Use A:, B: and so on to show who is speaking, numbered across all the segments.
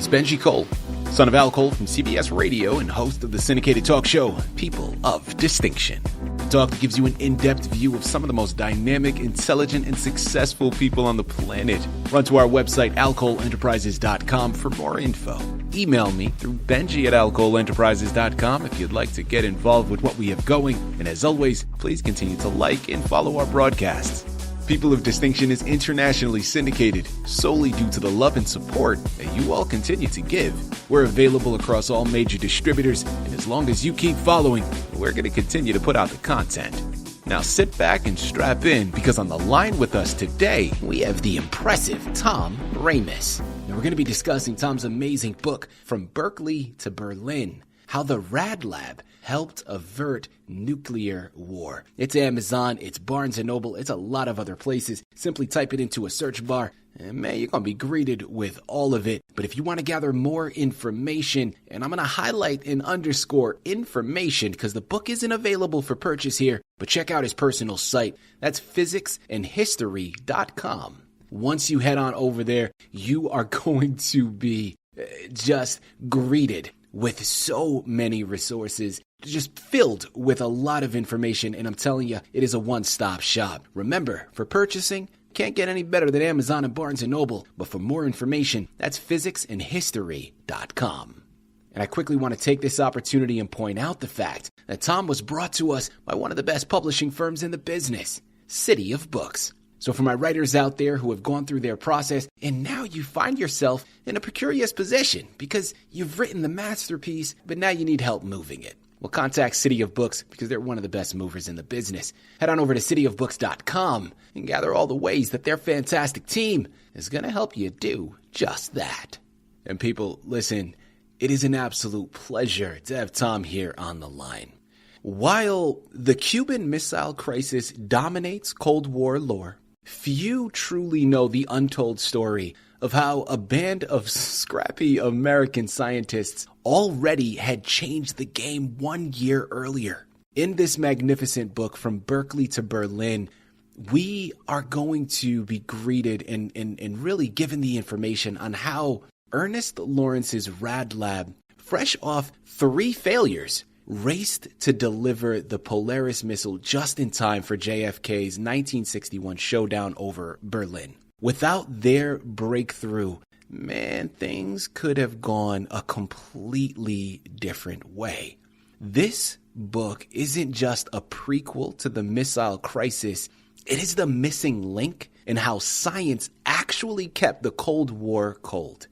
A: is Benji Cole, son of Al Cole from CBS Radio and host of the syndicated talk show, People of Distinction. A talk that gives you an in-depth view of some of the most dynamic, intelligent, and successful people on the planet. Run to our website, alcoleenterprises.com for more info. Email me through benji@alcoleenterprises.com if you'd like to get involved with what we have going. And as always, please continue to like and follow our broadcasts. People of Distinction is internationally syndicated solely due to the love and support that you all continue to give. We're available across all major distributors, and as long as you keep following, we're going to continue to put out the content. Now sit back and strap in, because on the line with us today, we have the impressive Tom Ramos. Now we're going to be discussing Tom's amazing book, From Berkeley to Berlin, How the Rad Lab Helped Avert Nuclear War. It's Amazon, it's Barnes & Noble, it's a lot of other places. Simply type it into a search bar, and man, you're going to be greeted with all of it. But if you want to gather more information, and I'm going to highlight and underscore information because the book isn't available for purchase here, but check out his personal site. That's physicsandhistory.com. Once you head on over there, you are going to be just greeted with so many resources, just filled with a lot of information, and I'm telling you, it is a one-stop shop. Remember, for purchasing, can't get any better than Amazon and Barnes & Noble, but for more information, that's physicsandhistory.com. And I quickly want to take this opportunity and point out the fact that Tom was brought to us by one of the best publishing firms in the business, Citi of Books. So for my writers out there who have gone through their process and now you find yourself in a precarious position because you've written the masterpiece, but now you need help moving it. Well, contact Citi of Books because they're one of the best movers in the business. Head on over to citiofbooks.com and gather all the ways that their fantastic team is going to help you do just that. And people, listen, it is an absolute pleasure to have Tom here on the line. While the Cuban Missile Crisis dominates Cold War lore, few truly know the untold story of how a band of scrappy American scientists already had changed the game 1 year earlier. In this magnificent book, From Berkeley to Berlin, we are going to be greeted and really given the information on how Ernest Lawrence's Rad Lab, fresh off 3 failures, raced to deliver the Polaris missile just in time for JFK's 1961 showdown over Berlin. Without their breakthrough, man, things could have gone a completely different way. This book isn't just a prequel to the missile crisis. It is the missing link in how science actually kept the Cold War cold.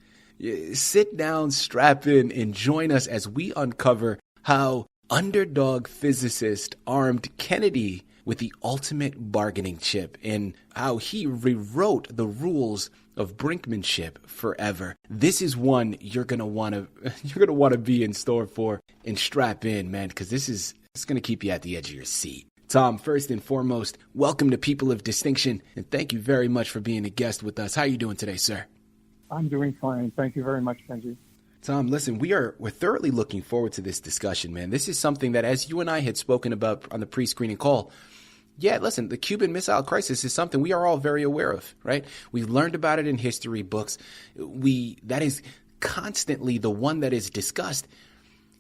A: Sit down, strap in, and join us as we uncover how underdog physicist armed Kennedy with the ultimate bargaining chip and how he rewrote the rules of brinkmanship forever. This is one you're going to want to be in store for, and strap in, man, because it's going to keep you at the edge of your seat. Tom, first and foremost, welcome to People of Distinction, and thank you very much for being a guest with us. How are you doing today, sir?
B: I'm doing fine. Thank you very much, Benji.
A: Tom, listen, we're thoroughly looking forward to this discussion, man. This is something that, as you and I had spoken about on the pre-screening call, listen, the Cuban Missile Crisis is something we are all very aware of, right? We've learned about it in history books. That is constantly the one that is discussed.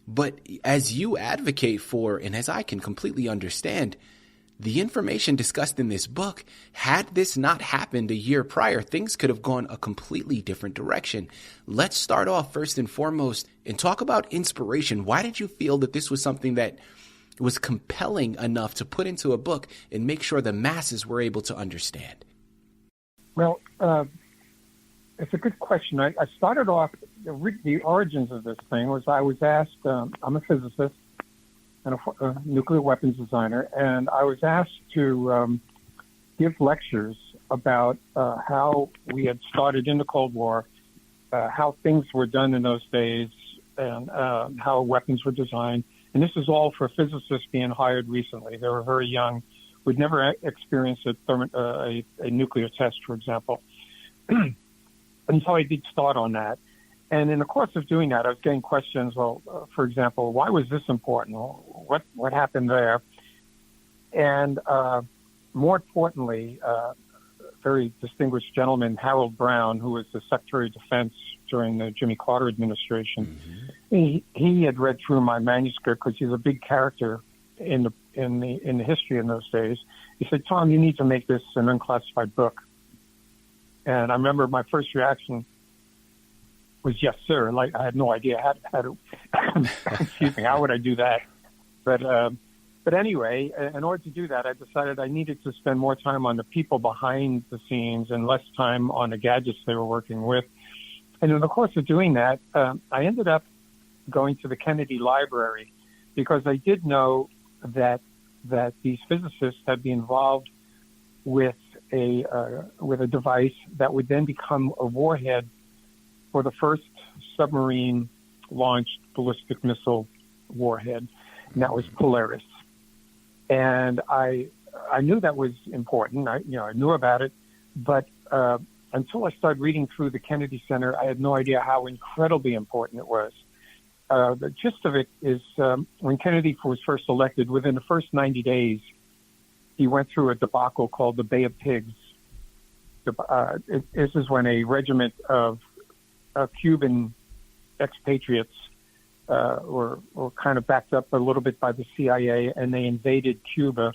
A: But as you advocate for, and as I can completely understand, the information discussed in this book, had this not happened a year prior, things could have gone a completely different direction. Let's start off first and foremost and talk about inspiration. Why did you feel that this was something that was compelling enough to put into a book and make sure the masses were able to understand?
B: Well, it's a good question. I started off, the origins of this thing was I was asked, I'm a physicist and a nuclear weapons designer, and I was asked to give lectures about how we had started in the Cold War, how things were done in those days, and how weapons were designed. And this is all for physicists being hired recently. They were very young. We'd never experienced a nuclear test, for example. And so I did start on that. And in the course of doing that, I was getting questions, for example, why was this important? What happened there? And more importantly, a very distinguished gentleman, Harold Brown, who was the Secretary of Defense during the Jimmy Carter administration. He had read through my manuscript because he's a big character in the history in those days. He said, "Tom, you need to make this an unclassified book." And I remember my first reaction was, "Yes, sir." Like, I had no idea how to excuse me, how would I do that? But anyway, in order to do that, I decided I needed to spend more time on the people behind the scenes and less time on the gadgets they were working with. And in the course of doing that, I ended up going to the Kennedy Library because I did know that these physicists had been involved with a device that would then become a warhead for the first submarine-launched ballistic missile warhead, and that was Polaris. And I knew that was important. I knew about it, but until I started reading through the Kennedy Center, I had no idea how incredibly important it was. The gist of it is when Kennedy was first elected, within the first 90 days, he went through a debacle called the Bay of Pigs. This is when a regiment of Cuban expatriates were kind of backed up a little bit by the CIA, and they invaded Cuba,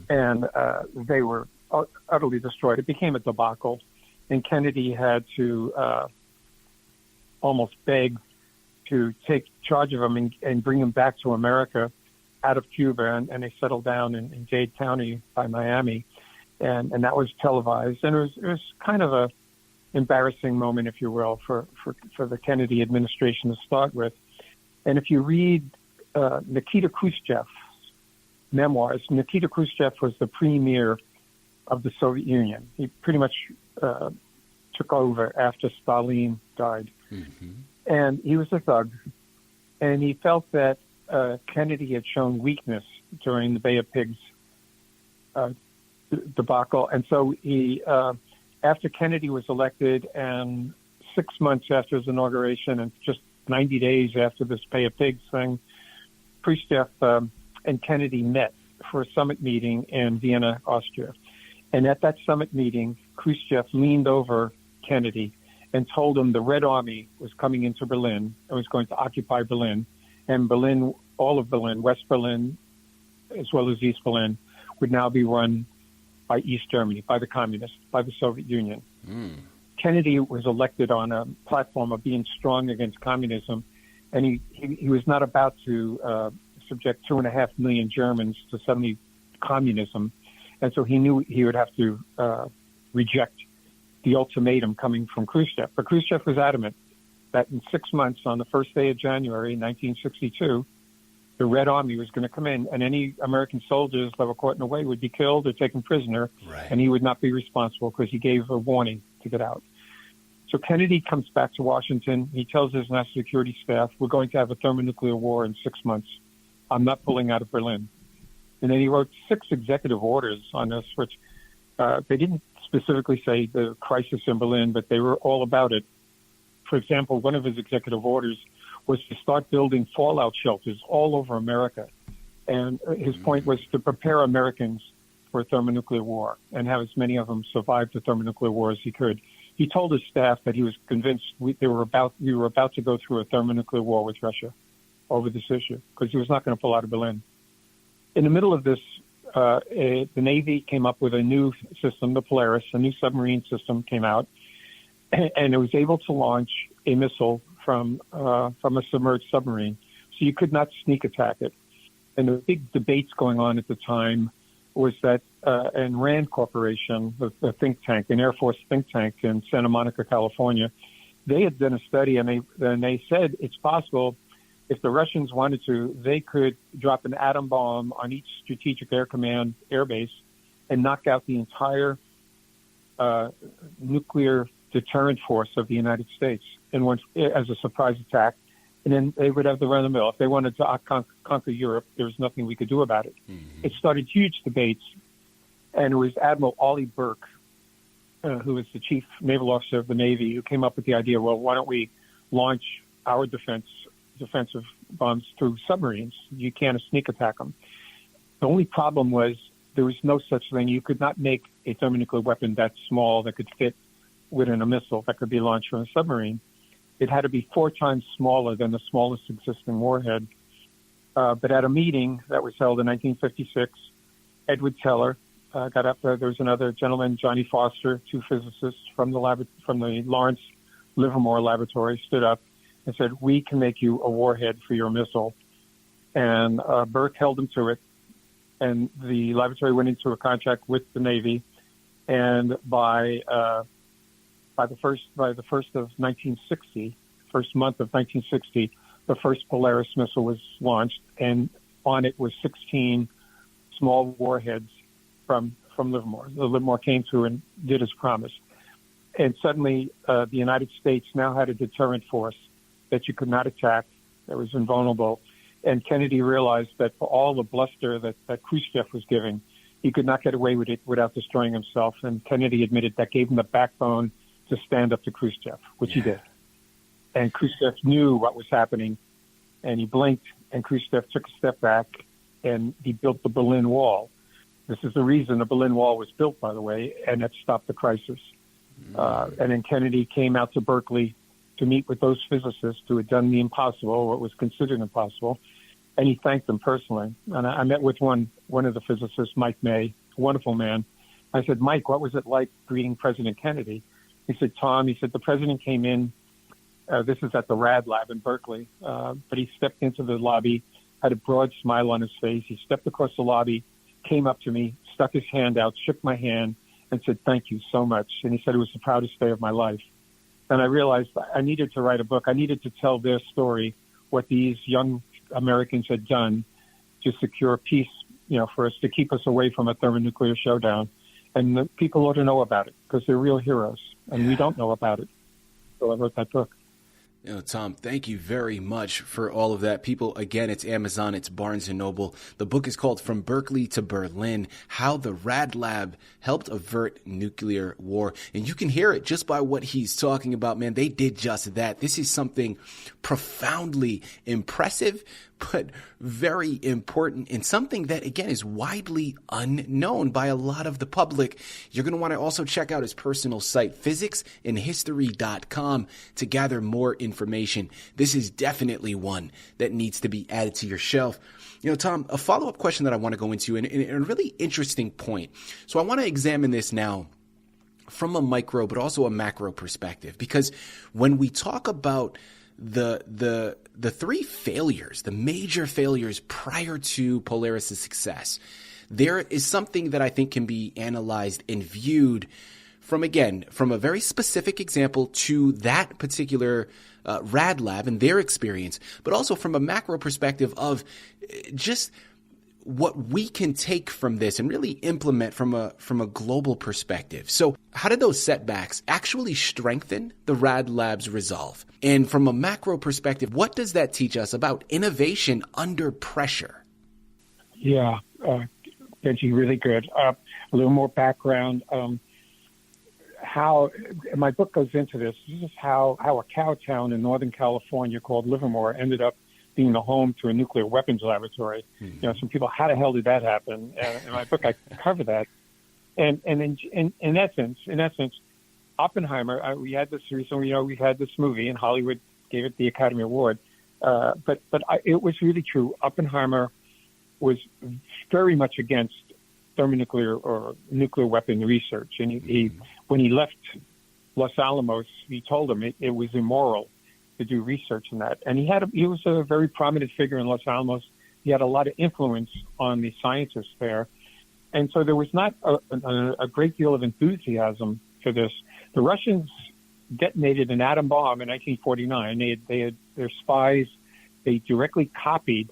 B: and they were utterly destroyed. It became a debacle, and Kennedy had to almost beg to take charge of them and bring them back to America out of Cuba, and they settled down in Dade County by Miami, and that was televised, and it was kind of a embarrassing moment, if you will, for the Kennedy administration to start with. And if you read Nikita Khrushchev's memoirs, Nikita Khrushchev was the premier of the Soviet Union. He pretty much took over after Stalin died. And he was a thug. And he felt that Kennedy had shown weakness during the Bay of Pigs debacle. And so he, after Kennedy was elected and 6 months after his inauguration and just 90 days after this Bay of Pigs thing, Khrushchev and Kennedy met for a summit meeting in Vienna, Austria. And at that summit meeting, Khrushchev leaned over Kennedy and told him the Red Army was coming into Berlin and was going to occupy Berlin. And Berlin, all of Berlin, West Berlin, as well as East Berlin, would now be run by East Germany, by the communists, by the Soviet Union. Kennedy was elected on a platform of being strong against communism, and he was not about to subject 2.5 million Germans to suddenly communism. And so he knew he would have to reject the ultimatum coming from Khrushchev. But Khrushchev was adamant that in 6 months, on the first day of January 1962, the Red Army was going to come in, and any American soldiers that were caught in the way would be killed or taken prisoner, and he would not be responsible because he gave a warning to get out. So Kennedy comes back to Washington. He tells his national security staff, "We're going to have a thermonuclear war in 6 months. I'm not pulling out of Berlin." And then he wrote 6 executive orders on this, which they didn't specifically say the crisis in Berlin, but they were all about it. For example, one of his executive orders was to start building fallout shelters all over America. And his point was to prepare Americans for a thermonuclear war and have as many of them survive the thermonuclear war as he could. He told his staff that he was convinced we were about to go through a thermonuclear war with Russia over this issue because he was not going to pull out of Berlin. In the middle of this, the Navy came up with a new system, the Polaris, a new submarine system came out, and it was able to launch a missile from a submerged submarine. So you could not sneak attack it. And the big debates going on at the time was that, and Rand Corporation, the think tank, an Air Force think tank in Santa Monica, California, they had done a study, and they said it's possible if the Russians wanted to, they could drop an atom bomb on each Strategic Air Command airbase and knock out the entire nuclear deterrent force of the United States as a surprise attack. And then they would have the run-of-the-mill. If they wanted to conquer Europe, there was nothing we could do about it. It started huge debates, and it was Admiral Ollie Burke, who was the chief naval officer of the Navy, who came up with the idea, well, why don't we launch our defensive bombs through submarines? You can't sneak attack them. The only problem was there was no such thing. You could not make a thermonuclear weapon that small that could fit within a missile that could be launched from a submarine. it had to be 4 times smaller than the smallest existing warhead. But at a meeting that was held in 1956, Edward Teller got up there. There was another gentleman, Johnny Foster, 2 physicists from the Lawrence Livermore laboratory, stood up and said, "We can make you a warhead for your missile." And Burke held him to it. And the laboratory went into a contract with the Navy. And by the first of 1960, first month of 1960, the first Polaris missile was launched, and on it was 16 small warheads from Livermore. The Livermore came through and did as promised. And suddenly, the United States now had a deterrent force that you could not attack, that was invulnerable. And Kennedy realized that for all the bluster that Khrushchev was giving, he could not get away with it without destroying himself. And Kennedy admitted that gave him the backbone to stand up to Khrushchev, which he did. And Khrushchev knew what was happening, and he blinked, and Khrushchev took a step back, and he built the Berlin Wall. This is the reason the Berlin Wall was built, by the way, and it stopped the crisis. And then Kennedy came out to Berkeley to meet with those physicists who had done the impossible, what was considered impossible, and he thanked them personally. And I met with one of the physicists, Mike May, a wonderful man. I said, "Mike, what was it like greeting President Kennedy?" He said, "Tom," he said, "the president came in, this is at the Rad Lab in Berkeley, but he stepped into the lobby, had a broad smile on his face. He stepped across the lobby, came up to me, stuck his hand out, shook my hand, and said, 'Thank you so much.' And he said it was the proudest day of my life." And I realized I needed to write a book. I needed to tell their story, what these young Americans had done to secure peace, for us, to keep us away from a thermonuclear showdown. And the people ought to know about it because they're real heroes, and we don't know about it. So I wrote that book.
A: Tom, thank you very much for all of that. People, again, it's Amazon, it's Barnes & Noble. The book is called From Berkeley to Berlin, How the Rad Lab Helped Avert Nuclear War. And you can hear it just by what he's talking about, man. They did just that. This is something profoundly impressive, but very important, and something that, again, is widely unknown by a lot of the public. You're going to want to also check out his personal site, physicsandhistory.com, to gather more information. This is definitely one that needs to be added to your shelf. Tom, a follow-up question that I want to go into, and a really interesting point. So I want to examine this now from a micro, but also a macro perspective, because when we talk about the 3 failures, the major failures prior to Polaris' success, there is something that I think can be analyzed and viewed from a very specific example to that particular Rad Lab and their experience, but also from a macro perspective of just what we can take from this and really implement from a global perspective. So how did those setbacks actually strengthen the Rad Lab's resolve? And from a macro perspective, what does that teach us about innovation under pressure?
B: Yeah, Benji, really good. A little more background. How my book goes into this. This is how a cow town in Northern California called Livermore ended up being the home to a nuclear weapons laboratory. Some people, how the hell did that happen? In my book, I cover that. And in essence, Oppenheimer, we had this recently, we had this movie, and Hollywood gave it the Academy Award. But it was really true. Oppenheimer was very much against thermonuclear or nuclear weapon research. And he when he left Los Alamos, he told him it was immoral to do research in that. And he was a very prominent figure in Los Alamos. He had a lot of influence on the scientists there. And so there was not a great deal of enthusiasm for this. The Russians detonated an atom bomb in 1949. They had their spies. They directly copied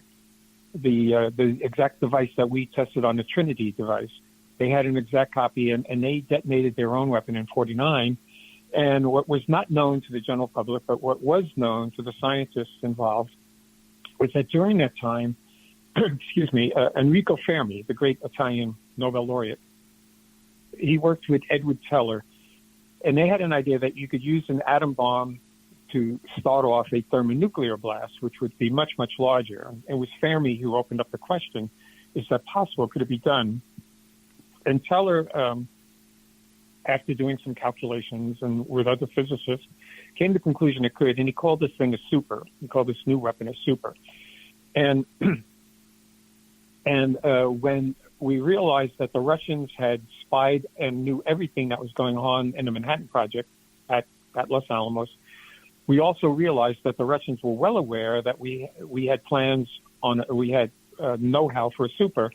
B: the exact device that we tested on the Trinity device. They had an exact copy, and they detonated their own weapon in 49. And what was not known to the general public, but what was known to the scientists involved, was that during that time, Enrico Fermi, the great Italian Nobel laureate, he worked with Edward Teller, and they had an idea that you could use an atom bomb to start off a thermonuclear blast, which would be much, much larger. It was Fermi who opened up the question, is that possible? Could it be done? And Teller after doing some calculations and with other physicists, came to the conclusion it could, and he called this thing a super. He called this new weapon a super. And when we realized that the Russians had spied and knew everything that was going on in the Manhattan Project at Los Alamos, we also realized that the Russians were well aware that we had plans we had know-how for a super,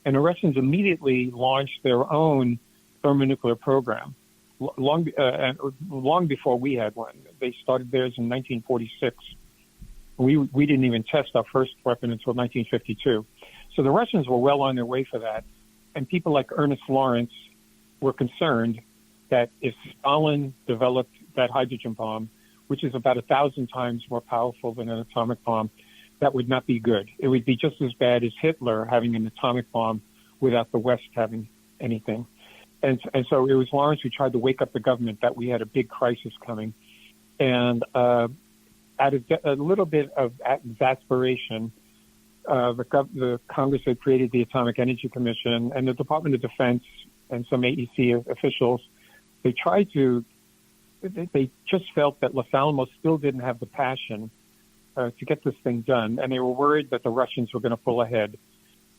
B: and the Russians immediately launched their own thermonuclear program long before we had one. They started theirs in 1946. We didn't even test our first weapon until 1952. So the Russians were well on their way for that, and people like Ernest Lawrence were concerned that if Stalin developed that hydrogen bomb, which is about 1,000 times more powerful than an atomic bomb, that would not be good. It would be just as bad as Hitler having an atomic bomb without the West having anything. And so it was Lawrence who tried to wake up the government that we had a big crisis coming. And out of a little bit of exasperation, the Congress had created the Atomic Energy Commission, and the Department of Defense and some AEC officials, they just felt that Los Alamos still didn't have the passion to get this thing done, and they were worried that the Russians were going to pull ahead.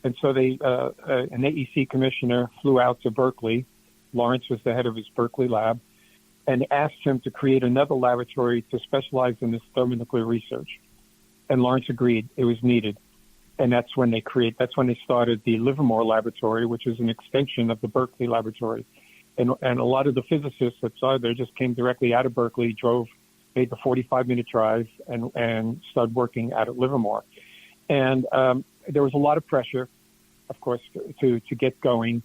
B: And so an AEC commissioner flew out to Berkeley. Lawrence was the head of his Berkeley lab, and asked him to create another laboratory to specialize in this thermonuclear research. And Lawrence agreed it was needed. And that's when they started the Livermore Laboratory, which is an extension of the Berkeley Laboratory. And a lot of the physicists that started there just came directly out of Berkeley, made the 45-minute drive, and started working out at Livermore. And there was a lot of pressure, of course, to get going.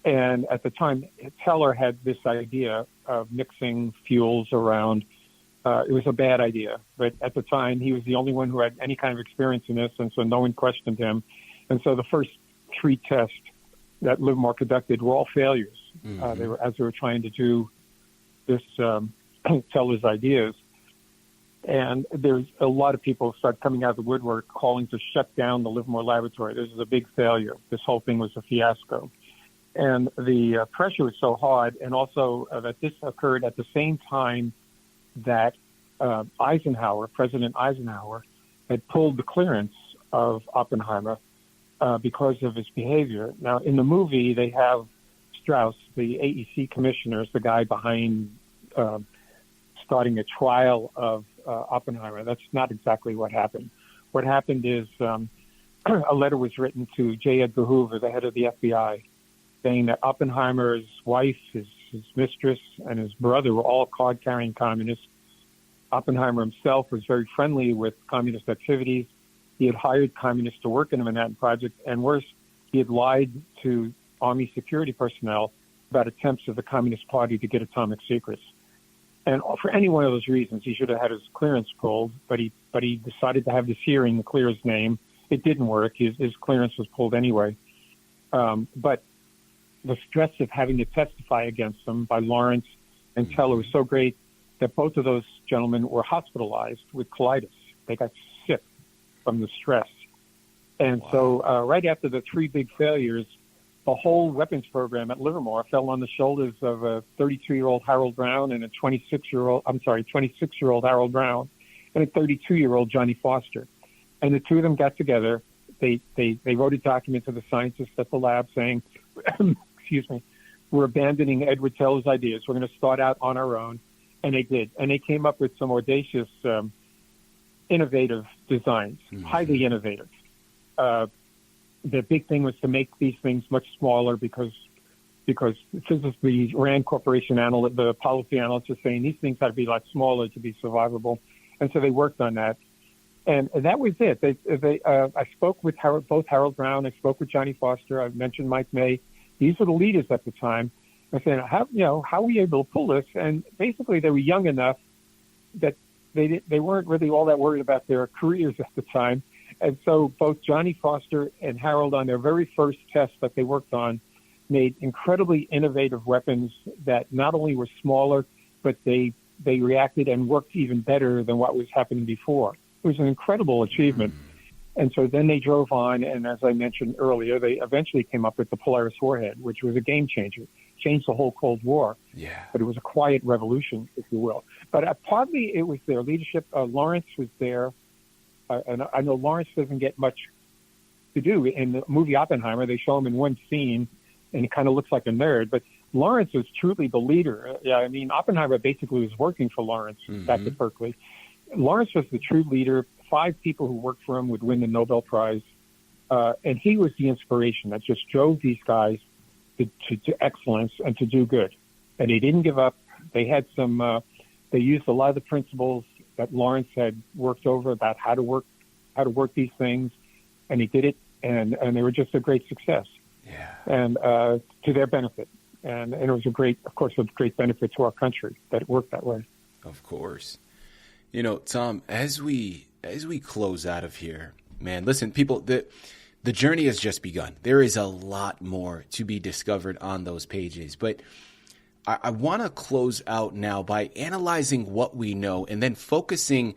B: And at the time, Teller had this idea of mixing fuels around. It was a bad idea, but at the time, he was the only one who had any kind of experience in this, and so no one questioned him. And so the first 3 tests that Livermore conducted were all failures.
C: Mm-hmm.
B: They were trying to do this Teller's ideas. And there's a lot of people start coming out of the woodwork calling to shut down the Livermore Laboratory. This is a big failure. This whole thing was a fiasco. And the pressure was so hard, and also that this occurred at the same time that President Eisenhower, had pulled the clearance of Oppenheimer because of his behavior. Now, in the movie, they have Strauss, the AEC commissioner, the guy behind starting a trial of Oppenheimer. That's not exactly what happened. What happened is a letter was written to J. Edgar Hoover, the head of the FBI, saying that Oppenheimer's wife, his mistress, and his brother were all card-carrying communists. Oppenheimer himself was very friendly with communist activities. He had hired communists to work in the Manhattan Project, and worse, he had lied to Army security personnel about attempts of the Communist Party to get atomic secrets. And for any one of those reasons, he should have had his clearance pulled, but he decided to have this hearing to clear his name. It didn't work. His clearance was pulled anyway. But the stress of having to testify against him by Lawrence and Teller was so great that both of those gentlemen were hospitalized with colitis. They got sick from the stress. And so right after the 3 big failures, the whole weapons program at Livermore fell on the shoulders of a 32-year-old Harold Brown and a 26-year-old Harold Brown and a 32-year-old Johnny Foster. And the two of them got together. They wrote a document to the scientists at the lab saying, excuse me, we're abandoning Edward Teller's ideas. We're going to start out on our own. And they did. And they came up with some audacious, innovative designs, highly innovative. The big thing was to make these things much smaller because the Rand Corporation the policy analysts are saying these things had to be a lot smaller to be survivable. And so they worked on that. And that was it. I spoke with both Harold Brown. I spoke with Johnny Foster. I mentioned Mike May. These are the leaders at the time. I said, how are we able to pull this? And basically, they were young enough that they weren't really all that worried about their careers at the time. And so both Johnny Foster and Harold, on their very first test that they worked on, made incredibly innovative weapons that not only were smaller, but they reacted and worked even better than what was happening before. It was an incredible achievement. And so then they drove on, and as I mentioned earlier, they eventually came up with the Polaris warhead, which was a game changer. changed the whole Cold War.
A: Yeah.
B: But it was a quiet revolution, if you will. But partly it was their leadership. Lawrence was there. And I know Lawrence doesn't get much to do. In the movie Oppenheimer, they show him in one scene, and he kind of looks like a nerd. But Lawrence was truly the leader. I mean, Oppenheimer basically was working for Lawrence back at Berkeley. Lawrence was the true leader. 5 people who worked for him would win the Nobel Prize. And he was the inspiration that just drove these guys to excellence and to do good. And he didn't give up. They had they used a lot of the principles that Lawrence had worked over about how to work these things. And he did it. And they were just a great success.
A: Yeah.
B: And to their benefit. And it was a great benefit to our country that it worked that way.
A: Of course. You know, Tom, as we close out of here, man, listen, people, the journey has just begun. There is a lot more to be discovered on those pages. But I want to close out now by analyzing what we know and then focusing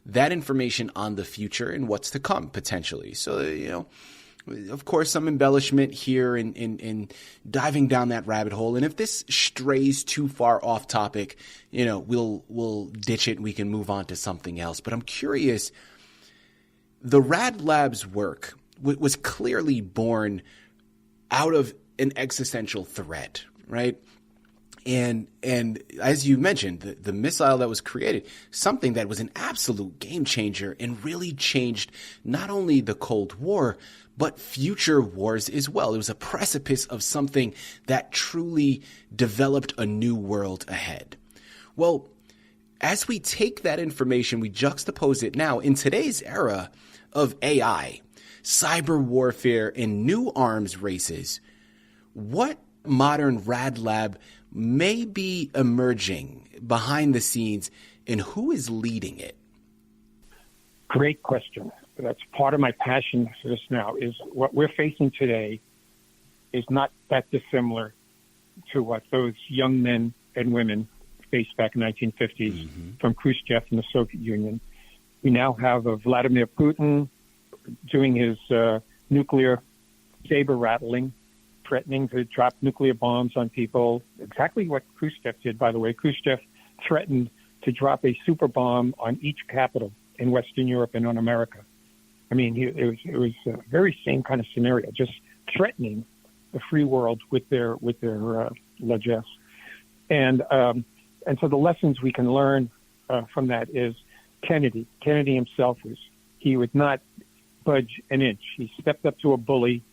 A: that information on the future and what's to come potentially. So, you know, of course, some embellishment here in diving down that rabbit hole. And if this strays too far off topic, you know, we'll ditch it and we can move on to something else. But I'm curious, the Rad Lab's work was clearly born out of an existential threat, right? And as you mentioned, the missile that was created, something that was an absolute game changer and really changed not only the Cold War, but future wars as well. It was a precipice of something that truly developed a new world ahead. Well, as we take that information, we juxtapose it now in today's era of AI, cyber warfare, and new arms races. What modern Rad Lab may be emerging behind the scenes, and who is leading it?
B: Great question. That's part of my passion for this now, is what we're facing today is not that dissimilar to what those young men and women faced back in the 1950s from Khrushchev and the Soviet Union. We now have Vladimir Putin doing his nuclear saber rattling, threatening to drop nuclear bombs on people. Exactly what Khrushchev did, by the way. Khrushchev threatened to drop a super bomb on each capital in Western Europe and on America. I mean, it was a very same kind of scenario, just threatening the free world with their largesse. And so the lessons we can learn from that is Kennedy himself he would not budge an inch. He stepped up to a bully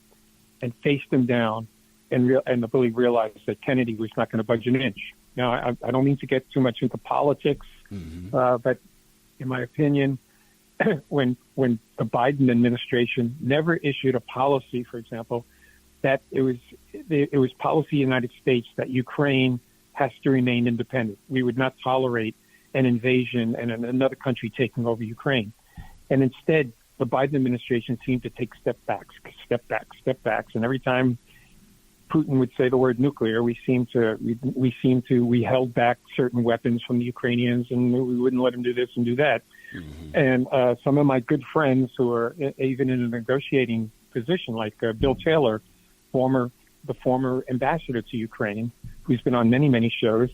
B: and faced him down, and the bully realized that Kennedy was not going to budge an inch. Now, I don't mean to get too much into politics, but in my opinion, when the Biden administration never issued a policy, for example, that it was policy in the United States that Ukraine has to remain independent. We would not tolerate an invasion and another country taking over Ukraine. And instead, the Biden administration seemed to take step backs. And every time Putin would say the word nuclear, we held back certain weapons from the Ukrainians, and we wouldn't let them do this and do that. And some of my good friends who are even in a negotiating position, like Bill Taylor, the former ambassador to Ukraine, who's been on many, many shows,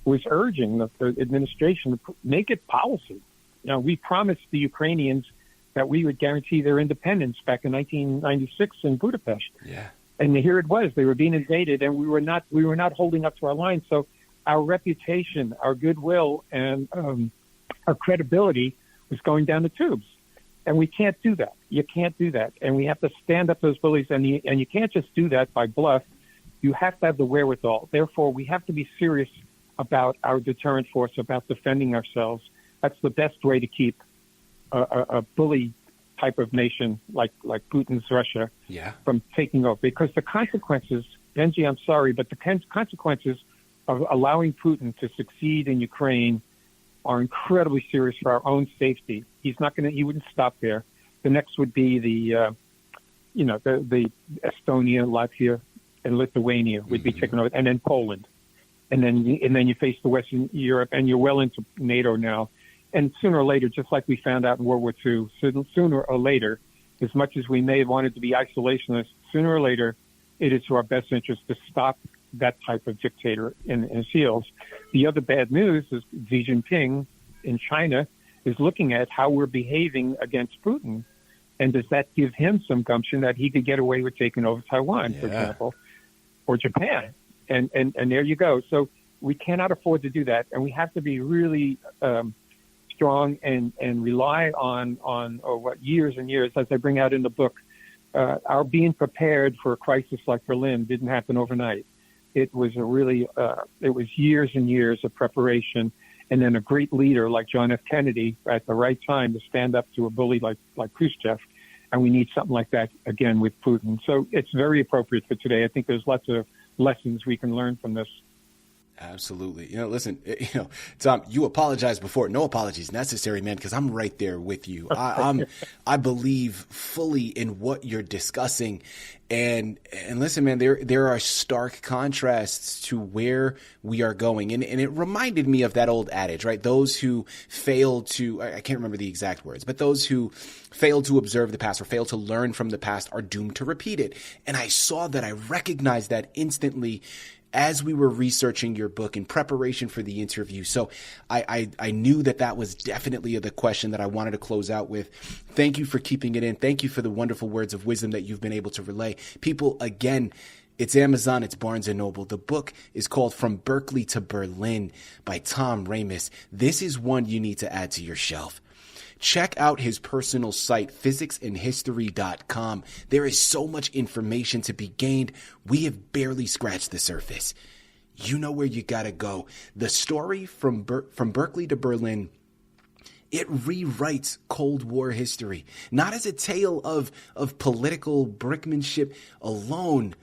B: was urging the administration to make it policy. You know, we promised the Ukrainians that we would guarantee their independence back in 1996 in Budapest.
A: Yeah.
B: And here it was. They were being invaded, and we were not holding up to our line. So our reputation, our goodwill, and our credibility was going down the tubes. And we can't do that. You can't do that. And we have to stand up to those bullies, and you can't just do that by bluff. You have to have the wherewithal. Therefore, we have to be serious about our deterrent force, about defending ourselves. That's the best way to keep a bully type of nation like Putin's Russia from taking over. Because the consequences, Benji, I'm sorry, but the consequences of allowing Putin to succeed in Ukraine are incredibly serious for our own safety. He wouldn't stop there. The next would be the Estonia, Latvia, and Lithuania would be taken over, and then Poland. And then you face the Western Europe, and you're well into NATO now. And sooner or later, just like we found out in World War II, sooner or later, as much as we may have wanted to be isolationists, sooner or later, it is to our best interest to stop that type of dictator in his heels. The other bad news is Xi Jinping in China is looking at how we're behaving against Putin. And does that give him some gumption that he could get away with taking over Taiwan, for example, or Japan? And there you go. So we cannot afford to do that. And we have to be really strong and rely on years and years, as I bring out in the book. Our being prepared for a crisis like Berlin didn't happen overnight. It was it was years and years of preparation, and then a great leader like John F. Kennedy at the right time to stand up to a bully like Khrushchev. And we need something like that again with Putin. So it's very appropriate for today. I think there's lots of lessons we can learn from this.
A: Absolutely. Listen, Tom, you apologized before. No apologies necessary, man, because I'm right there with you. I believe fully in what you're discussing. And listen, man, there are stark contrasts to where we are going. And it reminded me of that old adage, right? Those who fail to, I can't remember the exact words, but those who fail to observe the past or fail to learn from the past are doomed to repeat it. And I saw that, I recognized that instantly as we were researching your book in preparation for the interview. So I knew that was definitely the question that I wanted to close out with. Thank you for keeping it in. Thank you for the wonderful words of wisdom that you've been able to relay. People, again, it's Amazon, it's Barnes & Noble. The book is called From Berkeley to Berlin by Tom Ramos. This is one you need to add to your shelf. Check out his personal site, physicsandhistory.com. There is so much information to be gained. We have barely scratched the surface. You know where you gotta go. The story from Berkeley to Berlin, it rewrites Cold War history, not as a tale of political brinkmanship alone,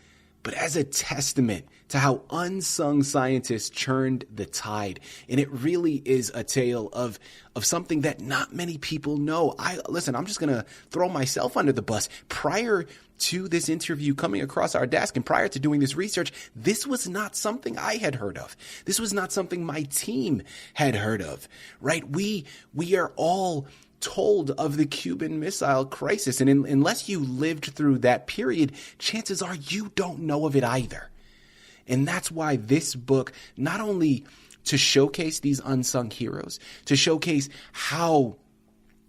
A: but as a testament to how unsung scientists churned the tide. And it really is a tale of something that not many people know. I'm just going to throw myself under the bus. Prior to this interview coming across our desk and prior to doing this research, this was not something I had heard of. This was not something my team had heard of, right? We are all told of the Cuban Missile Crisis. And unless you lived through that period, chances are you don't know of it either. And that's why this book, not only to showcase these unsung heroes, to showcase how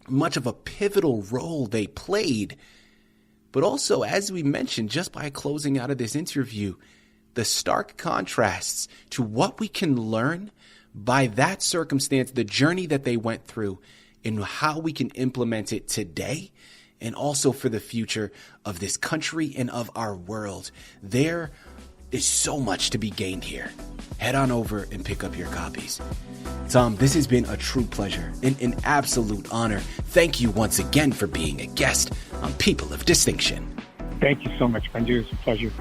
A: much of a pivotal role they played, but also, as we mentioned, just by closing out of this interview, the stark contrasts to what we can learn by that circumstance, the journey that they went through, and how we can implement it today and also for the future of this country and of our world. There is so much to be gained here. Head on over and pick up your copies. Tom, this has been a true pleasure and an absolute honor. Thank you once again for being a guest on People of Distinction.
B: Thank you so much, Benji. It was a pleasure.